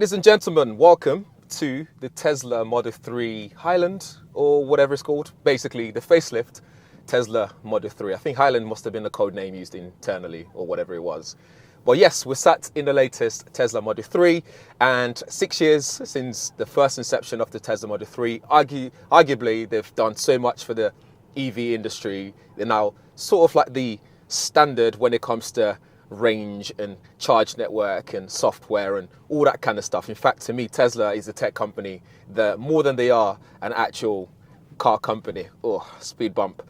Ladies and gentlemen, welcome to the Tesla Model 3 Highland, or whatever it's called. Basically, the facelift Tesla Model 3. I think Highland must have been the code name used internally, or whatever it was. But yes, we're sat in the latest Tesla Model 3, and 6 years since the first inception of the Tesla Model 3. Arguably, they've done so much for the EV industry. They're now sort of like the standard when it comes to range and charge network and software and all that kind of stuff. In fact, to me, Tesla is a tech company that more than they are an actual car company. Oh, speed bump.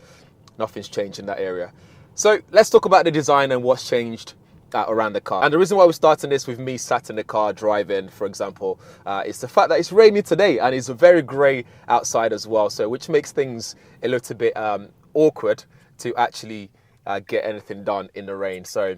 Nothing's changed in that area. So let's talk about the design and what's changed around the car. And the reason why we're starting this with me sat in the car driving, for example, is the fact that it's raining today and it's very grey outside as well. So which makes things a little bit awkward to actually get anything done in the rain. So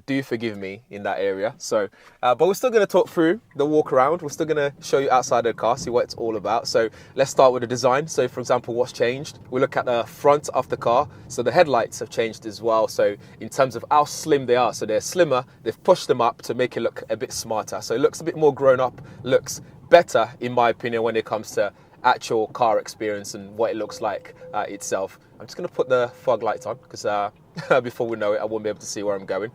do forgive me in that area. So, but we're still going to talk through the walk around. We're still going to show you outside of the car, see what it's all about. So let's start with the design. So for example, what's changed? We look at the front of the car. So the headlights have changed as well. So in terms of how slim they are, so they're slimmer. They've pushed them up to make it look a bit smarter. So it looks a bit more grown up, looks better in my opinion when it comes to actual car experience and what it looks like itself. I'm just going to put the fog lights on because before we know it, I won't be able to see where I'm going.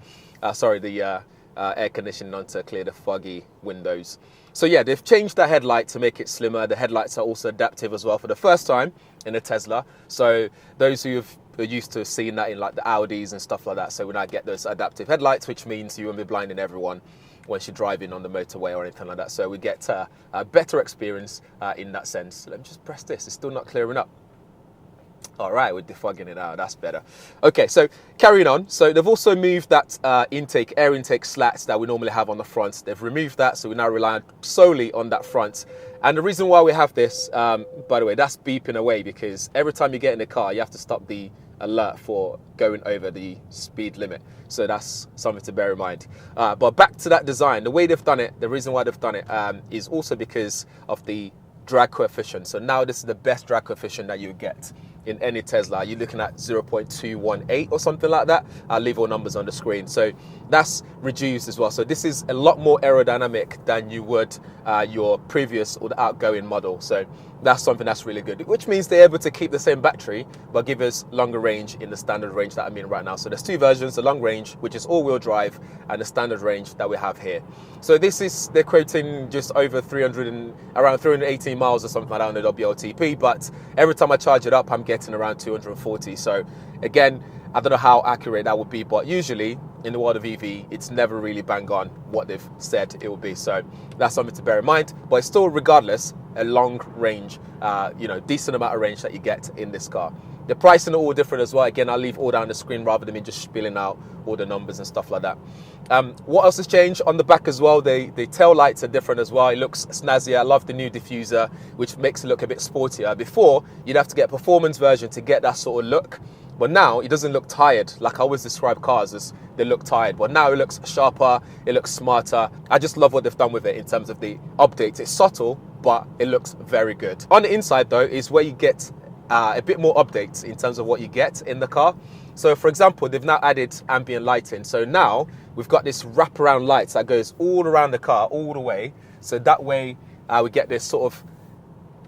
Sorry, the air conditioning on to clear the foggy windows. So yeah, they've changed the headlight to make it slimmer. The headlights are also adaptive as well for the first time in a Tesla. So those who are used to seeing that in like the Audis and stuff like that, so we now get those adaptive headlights, which means you won't be blinding everyone once you're driving on the motorway or anything like that. So we get a better experience in that sense. Let me just press this. It's still not clearing up. All right, we're defogging it out. That's better. Okay, so carrying on. So they've also moved that air intake slats that we normally have on the front. They've removed that, so we now rely solely on that front. And the reason why we have this, by the way, that's beeping away because every time you get in the car, you have to stop the alert for going over the speed limit. So that's something to bear in mind. But back to that design, the way they've done it, the reason why they've done it is also because of the drag coefficient. So now this is the best drag coefficient that you get in any Tesla. You're looking at 0.218 or something like that. I'll leave all numbers on the screen. So that's reduced as well. So this is a lot more aerodynamic than you would your previous or the outgoing model. So that's something that's really good, which means they're able to keep the same battery, but give us longer range in the standard range that I'm in right now. So there's two versions, the long range, which is all-wheel drive, and the standard range that we have here. So this is, they're quoting just over around 318 miles or something like that on the WLTP, but every time I charge it up, I'm getting around 240. So again, I don't know how accurate that would be, but usually in the world of EV, it's never really bang on what they've said it will be. So that's something to bear in mind, but it's still, regardless, a long range, decent amount of range that you get in this car. The pricing are all different as well. Again, I'll leave all down the screen rather than me just spilling out all the numbers and stuff like that. What else has changed on the back as well? The tail lights are different as well. It looks snazzier. I love the new diffuser, which makes it look a bit sportier. Before, you'd have to get a performance version to get that sort of look. But now it doesn't look tired. Like I always describe cars as they look tired. But now it looks sharper, it looks smarter. I just love what they've done with it in terms of the updates. It's subtle, but it looks very good. On the inside though is where you get a bit more updates in terms of what you get in the car. So for example, they've now added ambient lighting. So now we've got this wraparound lights that goes all around the car, all the way. So that way we get this sort of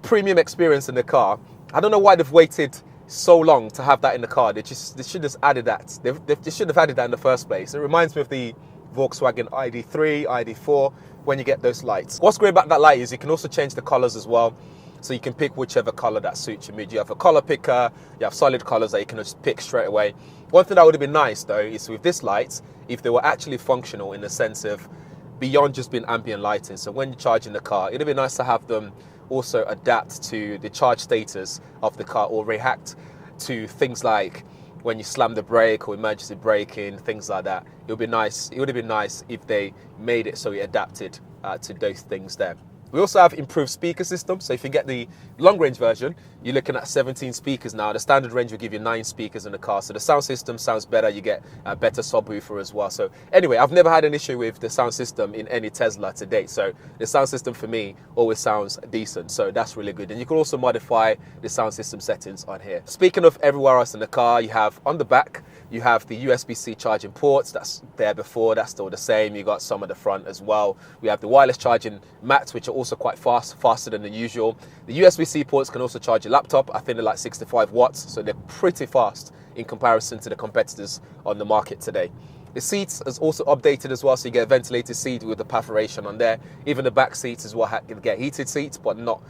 premium experience in the car. I don't know why they've waited so long to have that in the car. They should have added that. They should have added that in the first place. It reminds me of the Volkswagen ID3, ID4, when you get those lights. What's great about that light is you can also change the colors as well. So you can pick whichever color that suits your mood. You have a color picker, you have solid colors that you can just pick straight away. One thing that would have been nice though is with this lights, if they were actually functional in the sense of beyond just being ambient lighting. So when you're charging the car, it'd be nice to have them also adapt to the charge status of the car or react to things like when you slam the brake or emergency braking, things like that. It would have been nice if they made it so it adapted to those things there. We also have improved speaker system. So if you get the long range version, you're looking at 17 speakers now. The standard range will give you 9 speakers in the car. So the sound system sounds better. You get a better subwoofer as well. So anyway, I've never had an issue with the sound system in any Tesla to date. So the sound system for me always sounds decent. So that's really good. And you can also modify the sound system settings on here. Speaking of everywhere else in the car, you have on the back, you have the USB-C charging ports. That's there before. That's still the same. You got some at the front as well. We have the wireless charging mats, which are also quite fast, faster than the usual. The USB-C ports can also charge your laptop. I think they're like 65 watts, so they're pretty fast in comparison to the competitors on the market today. The seats is also updated as well, so you get a ventilated seat with the perforation on there. Even the back seats as well get heated seats, but I'm not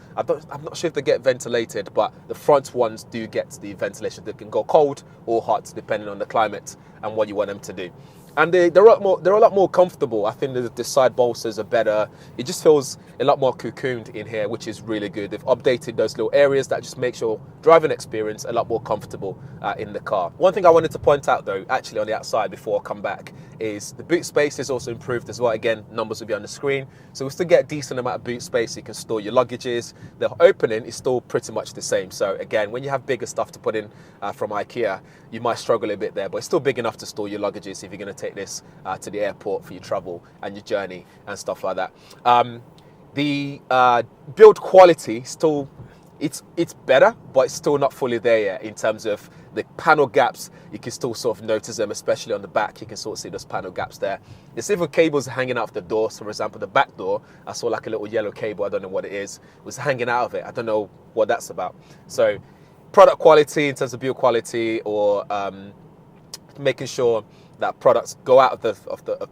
sure if they get ventilated, but the front ones do get the ventilation. They can go cold or hot depending on the climate and what you want them to do. And they're a lot more comfortable. I think the side bolsters are better. It just feels a lot more cocooned in here, which is really good. They've updated those little areas that just makes your driving experience a lot more comfortable in the car. One thing I wanted to point out though, actually on the outside before I come back, is the boot space is also improved as well. Again, numbers will be on the screen. So we still get a decent amount of boot space. You can store your luggages. The opening is still pretty much the same. So again, when you have bigger stuff to put in from IKEA, you might struggle a bit there, but it's still big enough to store your luggages if you're going to take this to the airport for your travel and your journey and stuff like that. The build quality still, it's better, but it's still not fully there yet in terms of the panel gaps. You can still sort of notice them, especially on the back. You can sort of see those panel gaps there. There's even cables hanging out of the door. So for example, the back door, I saw like a little yellow cable, I don't know what it is, was hanging out of it. I don't know what that's about. So product quality in terms of build quality, or making sure that products go out of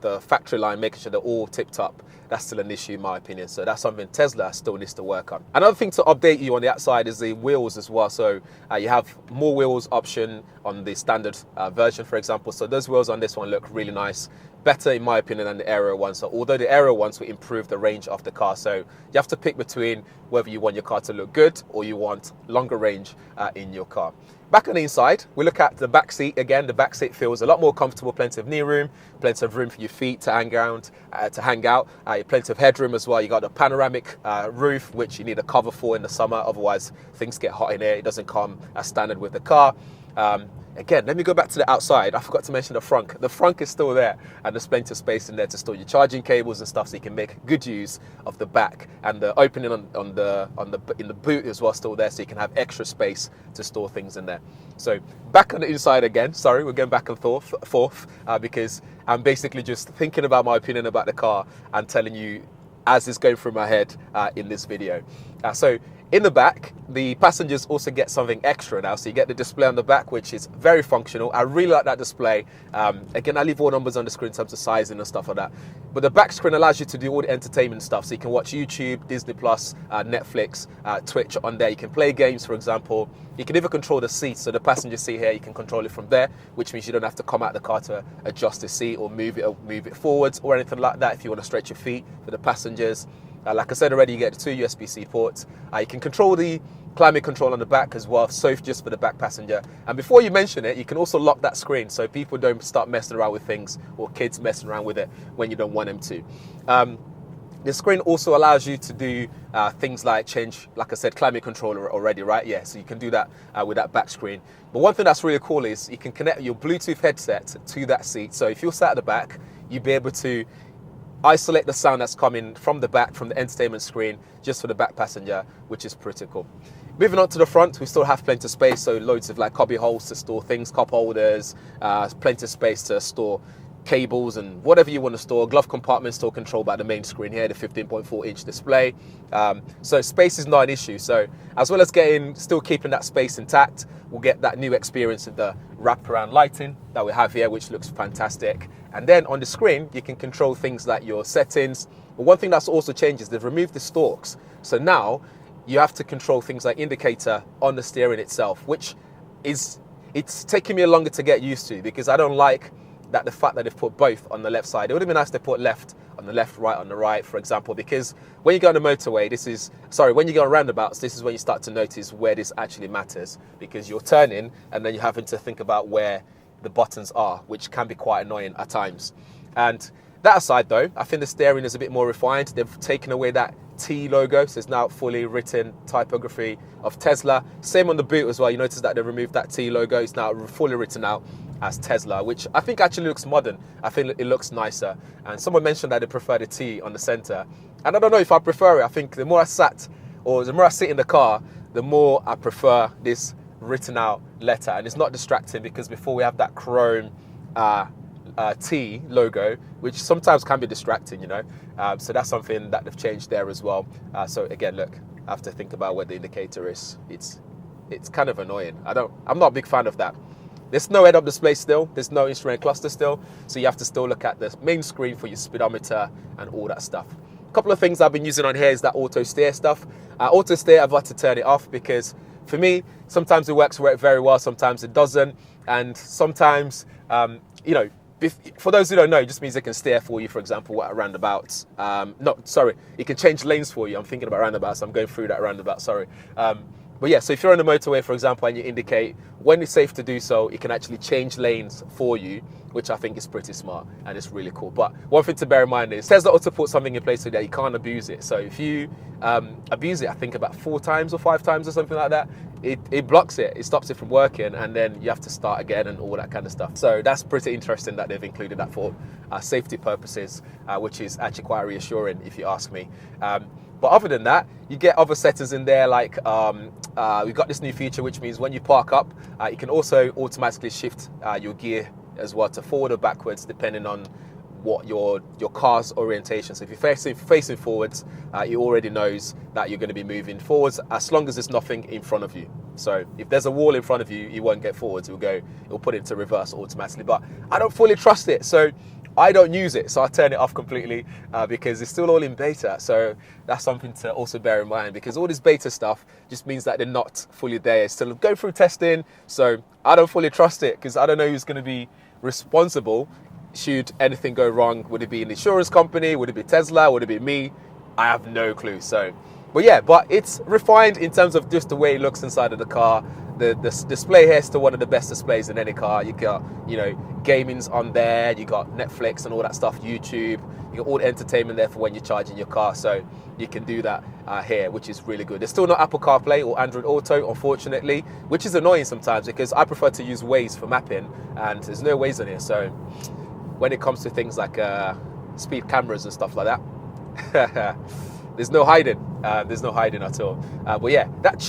the factory line, making sure they're all tipped up, that's still an issue in my opinion. So that's something Tesla still needs to work on. Another thing to update you on the outside is the wheels as well. So you have more wheels option on the standard version, for example. So those wheels on this one look really nice. Better in my opinion than the aero ones. So although the aero ones will improve the range of the car, so you have to pick between whether you want your car to look good or you want longer range in your car. Back on the inside, we look at the back seat. Again, the back seat feels a lot more comfortable, plenty of knee room, plenty of room for your feet to hang out, plenty of headroom as well. You got the panoramic roof, which you need a cover for in the summer, otherwise things get hot in here. It doesn't come as standard with the car. Again, let me go back to the outside. I forgot to mention the frunk. The frunk is still there, and there's plenty of space in there to store your charging cables and stuff, so you can make good use of the back. And the opening in the boot as well still there, so you can have extra space to store things in there. So back on the inside again. Sorry, we're going back and forth because I'm basically just thinking about my opinion about the car and telling you as it's going through my head in this video. So in the back, the passengers also get something extra now. So you get the display on the back, which is very functional. I really like that display. Again, I leave all numbers on the screen in terms of sizing and stuff like that. But the back screen allows you to do all the entertainment stuff. So you can watch YouTube, Disney+, Netflix, Twitch on there. You can play games, for example. You can even control the seat. So the passenger seat here, you can control it from there, which means you don't have to come out of the car to adjust the seat or move it forwards or anything like that if you want to stretch your feet for the passengers. Like I said already, you get the 2 USB-C ports. You can control the climate control on the back as well, so just for the back passenger. And before you mention it, you can also lock that screen so people don't start messing around with things or kids messing around with it when you don't want them to. The screen also allows you to do things like change, like I said, climate controller already, right? Yeah, so you can do that with that back screen. But one thing that's really cool is you can connect your Bluetooth headset to that seat. So if you're sat at the back, you'll be able to isolate the sound that's coming from the back, from the entertainment screen, just for the back passenger, which is pretty cool. Moving on to the front, we still have plenty of space, so loads of like cubby holes to store things, cup holders, plenty of space to store cables and whatever you want to store. Glove compartment still controlled by the main screen here, the 15.4-inch display. So space is not an issue. So as well as still keeping that space intact, we'll get that new experience of the wraparound lighting that we have here, which looks fantastic. And then on the screen, you can control things like your settings. But one thing that's also changed is they've removed the stalks. So now you have to control things like indicator on the steering itself, which it's taking me longer to get used to because I don't like the fact that they've put both on the left side. It would have been nice to put left on the left, right on the right, for example, because when you go on the motorway, when you go on roundabouts, this is when you start to notice where this actually matters, because you're turning and then you're having to think about where the buttons are, which can be quite annoying at times. And that aside though, I think the steering is a bit more refined. They've taken away that T logo, so it's now fully written typography of Tesla. Same on the boot as well. You notice that they removed that T logo. It's now fully written out as Tesla, which I think actually looks modern. I think it looks nicer. And someone mentioned that they prefer the T on the center. And I don't know if I prefer it. I think the more I sit in the car, the more I prefer this written out letter. And it's not distracting because before we have that chrome T logo, which sometimes can be distracting, you know. So that's something that they've changed there as well. So again, look, I have to think about where the indicator is. It's kind of annoying. I'm not a big fan of that. There's no head-up display still. There's no instrument cluster still. So you have to still look at the main screen for your speedometer and all that stuff. A couple of things I've been using on here is that auto steer stuff. Auto steer, I've had to turn it off because for me, sometimes it works very well, sometimes it doesn't. And sometimes, you know, for those who don't know, it just means it can steer for you, for example, at roundabouts. It can change lanes for you. I'm thinking about roundabouts. I'm going through that roundabout, sorry. But yeah, so if you're on the motorway, for example, and you indicate when it's safe to do so, it can actually change lanes for you, which I think is pretty smart and it's really cool. But one thing to bear in mind is Tesla also put something in place so that you can't abuse it. So if you abuse it, I think about 4 times or 5 times or something like that, it blocks it, it stops it from working, and then you have to start again and all that kind of stuff. So that's pretty interesting that they've included that for safety purposes, which is actually quite reassuring if you ask me. But other than that, you get other settings in there, like we've got this new feature, which means when you park up, you can also automatically shift your gear as well to forward or backwards, depending on what your car's orientation. So if you're facing forwards, it already knows that you're going to be moving forwards as long as there's nothing in front of you. So if there's a wall in front of you, you won't get forwards. It'll put it into reverse automatically. But I don't fully trust it, so I don't use it. So I turn it off completely because it's still all in beta. So that's something to also bear in mind, because all this beta stuff just means that they're not fully there. It's still going through testing. So I don't fully trust it because I don't know who's going to be responsible should anything go wrong. Would it be an insurance company? Would it be Tesla? Would it be me? I have no clue. So, but it's refined in terms of just the way it looks inside of the car. The display here is still one of the best displays in any car. You got, you know, gaming's on there. You got Netflix and all that stuff, YouTube. You got all the entertainment there for when you're charging your car. So you can do that here, which is really good. There's still not Apple CarPlay or Android Auto, unfortunately, which is annoying sometimes because I prefer to use Waze for mapping, and there's no Waze on here. So when it comes to things like speed cameras and stuff like that, there's no hiding. There's no hiding at all. But yeah, that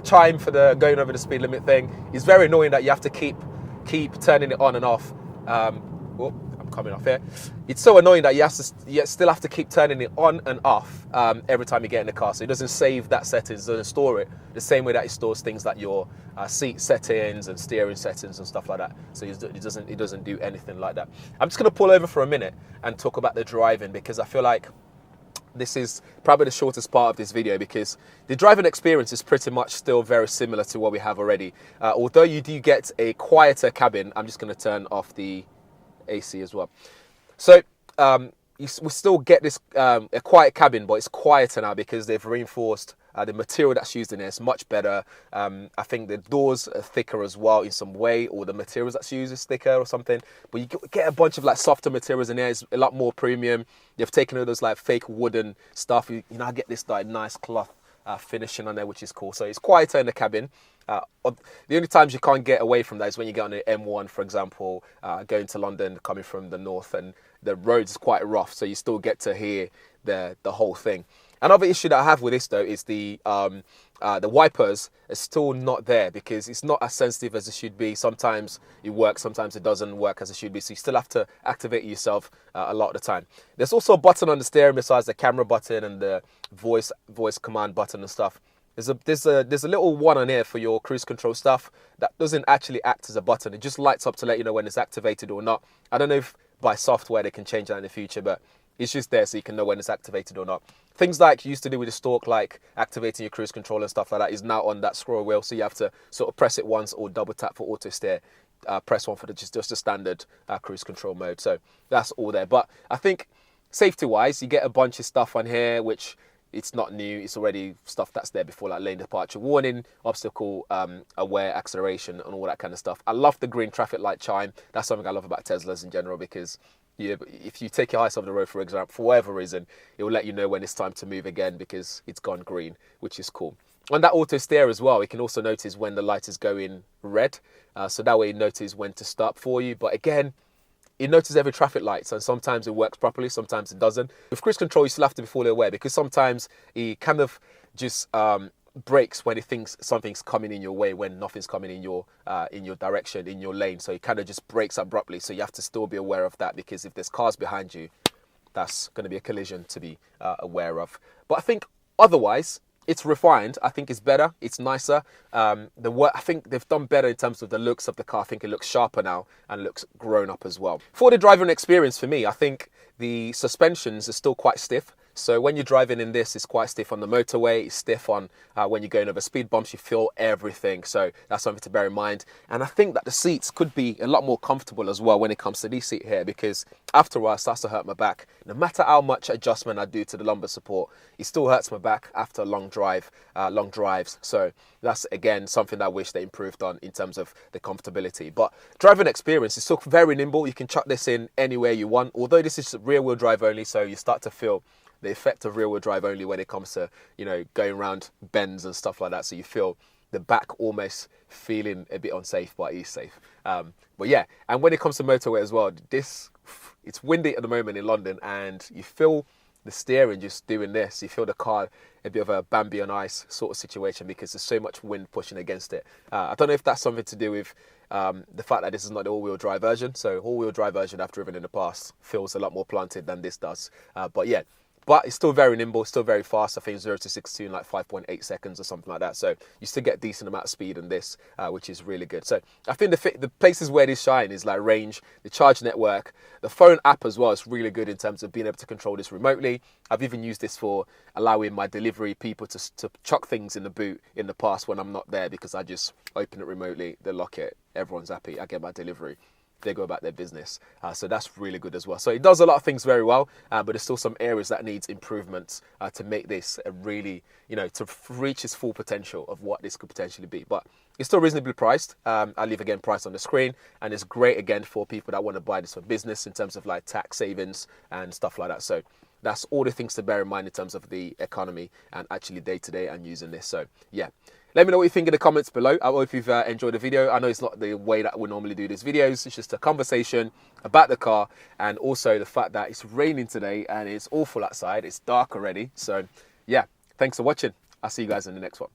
chime for the going over the speed limit thing is very annoying, that you have to keep turning it on and off. I'm coming off here. It's so annoying that you still have to keep turning it on and off every time you get in the car. So it doesn't save that settings, doesn't store it the same way that it stores things like your seat settings and steering settings and stuff like that. So it doesn't do anything like that. I'm just going to pull over for a minute and talk about the driving, because I feel like this is probably the shortest part of this video, because the driving experience is pretty much still very similar to what we have already. Although you do get a quieter cabin. I'm just going to turn off the AC as well. So we still get this a quiet cabin, but it's quieter now because they've reinforced the material that's used in it is much better. I think the doors are thicker as well in some way, or the materials that's used is thicker or something. But you get a bunch of like softer materials in there. It's a lot more premium. They've taken all those like fake wooden stuff. You know, I get this like nice cloth finishing on there, which is cool. So it's quieter in the cabin. The only times you can't get away from that is when you get on the M1, for example, going to London, coming from the north, and the road's quite rough, so you still get to hear the whole thing. Another issue that I have with this though is the wipers are still not there, because it's not as sensitive as it should be. Sometimes it works, sometimes it doesn't work as it should be, so you still have to activate it yourself a lot of the time. There's also a button on the steering besides the camera button and the voice command button and stuff. There's a little one on here for your cruise control stuff that doesn't actually act as a button. It just lights up to let you know when it's activated or not. I don't know if by software they can change that in the future, but it's just there so you can know when it's activated or not. Things like you used to do with the stalk, like activating your cruise control and stuff like that, is now on that scroll wheel, so you have to sort of press it once or double tap for auto steer. Press one for just the standard cruise control mode. So that's all there. But I think safety-wise, you get a bunch of stuff on here, which it's not new. It's already stuff that's there before, like lane departure warning, obstacle aware acceleration, and all that kind of stuff. I love the green traffic light chime. That's something I love about Teslas in general, because Yeah, but if you take your eyes off the road, for example, for whatever reason, it will let you know when it's time to move again because it's gone green, which is cool. On that auto steer as well, you can also notice when the light is going red. So that way it notices when to stop for you. But again, it notices every traffic light, and sometimes it works properly, sometimes it doesn't. With cruise control, you still have to be fully aware because sometimes it kind of just brakes when it thinks something's coming in your way, when nothing's coming in your direction, in your lane. So it kind of just brakes abruptly. So you have to still be aware of that because if there's cars behind you, that's going to be a collision to be aware of. But I think otherwise, it's refined. I think it's better. It's nicer. I think they've done better in terms of the looks of the car. I think it looks sharper now and looks grown up as well. For the driving experience, for me, I think the suspensions are still quite stiff. So when you're driving in this, it's quite stiff on the motorway. It's stiff on when you're going over speed bumps. You feel everything. So that's something to bear in mind. And I think that the seats could be a lot more comfortable as well when it comes to this seat here, because after a while it starts to hurt my back. No matter how much adjustment I do to the lumbar support, it still hurts my back after a long drives. So that's, again, something that I wish they improved on in terms of the comfortability. But driving experience is still very nimble. You can chuck this in anywhere you want. Although this is rear-wheel drive only, so you start to feel the effect of rear-wheel drive only when it comes to, going around bends and stuff like that. So you feel the back almost feeling a bit unsafe, but it's safe. But yeah, and when it comes to motorway as well, it's windy at the moment in London, and you feel the steering just doing this. You feel the car a bit of a Bambi on ice sort of situation because there's so much wind pushing against it. I don't know if that's something to do with the fact that this is not the all-wheel drive version. So all-wheel drive version I've driven in the past feels a lot more planted than this does. But yeah. But it's still very nimble, still very fast. I think 0 to 60 in like 5.8 seconds or something like that. So you still get decent amount of speed in this, which is really good. So I think the places where this shine is like range, the charge network, the phone app as well is really good in terms of being able to control this remotely. I've even used this for allowing my delivery people to chuck things in the boot in the past when I'm not there, because I just open it remotely, they lock it, everyone's happy, I get my delivery. They go about their business. So that's really good as well. So it does a lot of things very well, but there's still some areas that needs improvements to make this a really, to reach its full potential of what this could potentially be. But it's still reasonably priced. I'll leave, again, price on the screen, and it's great, again, for people that want to buy this for business in terms of like tax savings and stuff like that. So that's all the things to bear in mind in terms of the economy and actually day-to-day and using this. So yeah. Let me know what you think in the comments below. I hope you've enjoyed the video. I know it's not the way that we normally do these videos. It's just a conversation about the car, and also the fact that it's raining today and it's awful outside. It's dark already. So yeah, thanks for watching. I'll see you guys in the next one.